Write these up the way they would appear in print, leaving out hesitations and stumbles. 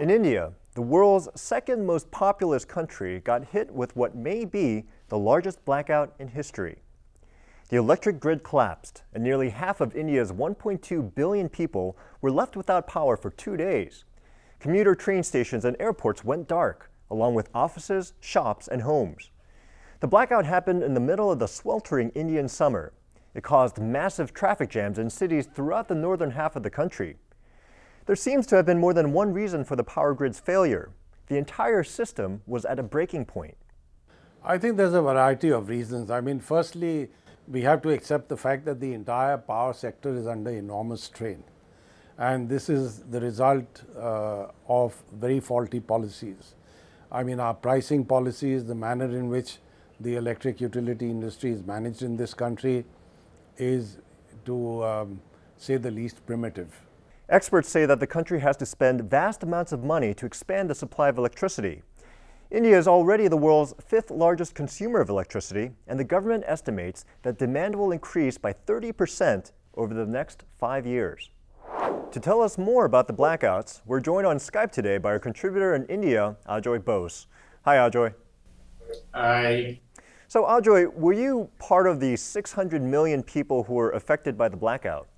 In India, the world's second most populous country got hit with what may be the largest blackout in history. The electric grid collapsed, and nearly half of India's 1.2 billion people were left without power for 2 days. Commuter train stations and airports went dark, along with offices, shops, and homes. The blackout happened in the middle of the sweltering Indian summer. It caused massive traffic jams in cities throughout the northern half of the country. There seems to have been more than one reason for the power grid's failure. The entire system was at a breaking point. I think there's a variety of reasons. Firstly, we have to accept the fact that the entire power sector is under enormous strain. And this is the result of very faulty policies. Our pricing policies, the manner in which the electric utility industry is managed in this country is, to say the least, primitive. Experts say that the country has to spend vast amounts of money to expand the supply of electricity. India is already the world's 5th largest consumer of electricity, and the government estimates that demand will increase by 30% over the next 5 years. To tell us more about the blackouts, we're joined on Skype today by our contributor in India, Ajoy Bose. Hi, Ajoy. Hi. So, Ajoy, were you part of the 600 million people who were affected by the blackout?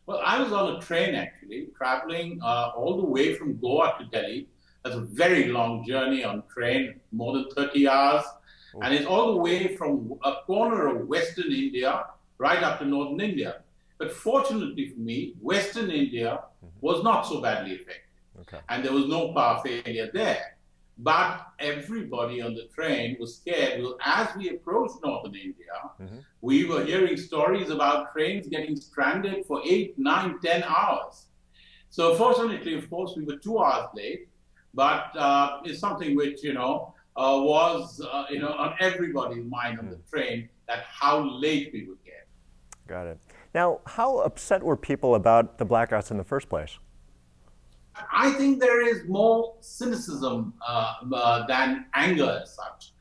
Well, I was on a train actually, traveling all the way from Goa to Delhi. That's a very long journey on train, more than 30 hours. Oh. And it's all the way from a corner of Western India right up to Northern India. But fortunately for me, Western India was not so badly affected. Okay. And there was no power failure there. But everybody on the train was scared. Well, as we approached Northern India, we were hearing stories about trains getting stranded for 8, 9, 10 hours. So fortunately, of course, we were 2 hours late. But it's something which, was, on everybody's mind on the train, that how late we would get. Got it. Now, how upset were people about the blackouts in the first place? I think there is more cynicism than anger as such.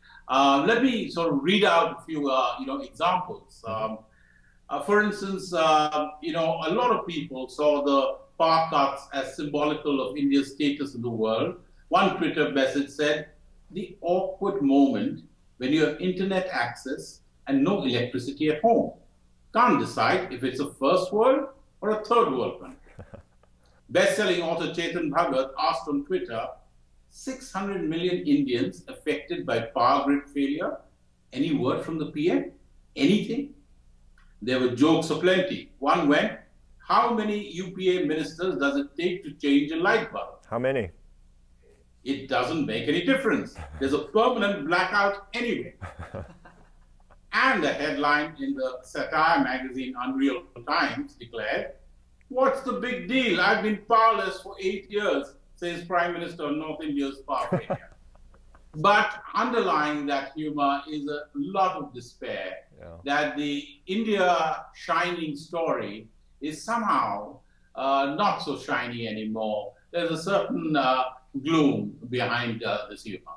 Let me sort of read out a few, examples. For instance, a lot of people saw the power cuts as symbolical of India's status in the world. One Twitter message said, "The awkward moment when you have internet access and no electricity at home. Can't decide if it's a first world or a third world country." Best-selling author Chetan Bhagat asked on Twitter, 600 million Indians affected by power grid failure. Any word from the PM? Anything? There were jokes aplenty. One went, how many UPA ministers does it take to change a light bulb? How many? It doesn't make any difference. There's a permanent blackout anyway. And a headline in the satire magazine Unreal Times declared, "What's the big deal? I've been powerless for 8 years, says Prime Minister of North India's power failure." But underlying that humor is a lot of despair that the India shining story is somehow not so shiny anymore. There's a certain gloom behind this humor.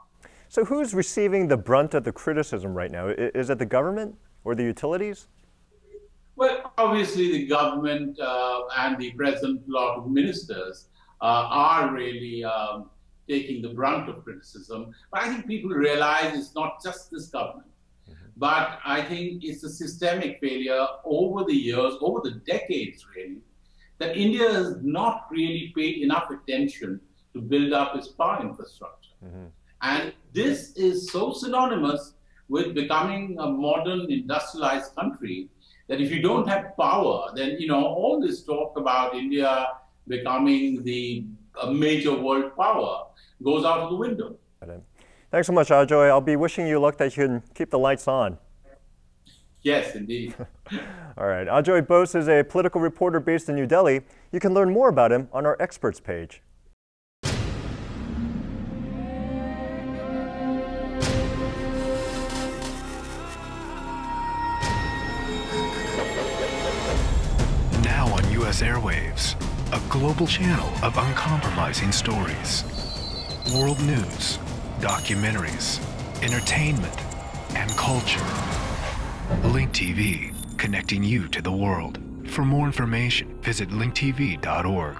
So who's receiving the brunt of the criticism right now? Is it the government or the utilities? Well, obviously the government and the present lot of ministers are really taking the brunt of criticism. But I think people realize it's not just this government. But I think it's a systemic failure over the years, over the decades really, that India has not really paid enough attention to build up its power infrastructure. And this is so synonymous with becoming a modern industrialized country that if you don't have power, then all this talk about India becoming a major world power goes out of the window. Thanks so much, Ajoy. I'll be wishing you luck that you can keep the lights on. Yes, indeed. All right. Ajoy Bose is a political reporter based in New Delhi. You can learn more about him on our experts page. U.S. airwaves, a global channel of uncompromising stories. World news, documentaries, entertainment, and culture. Link TV, connecting you to the world. For more information, visit linktv.org.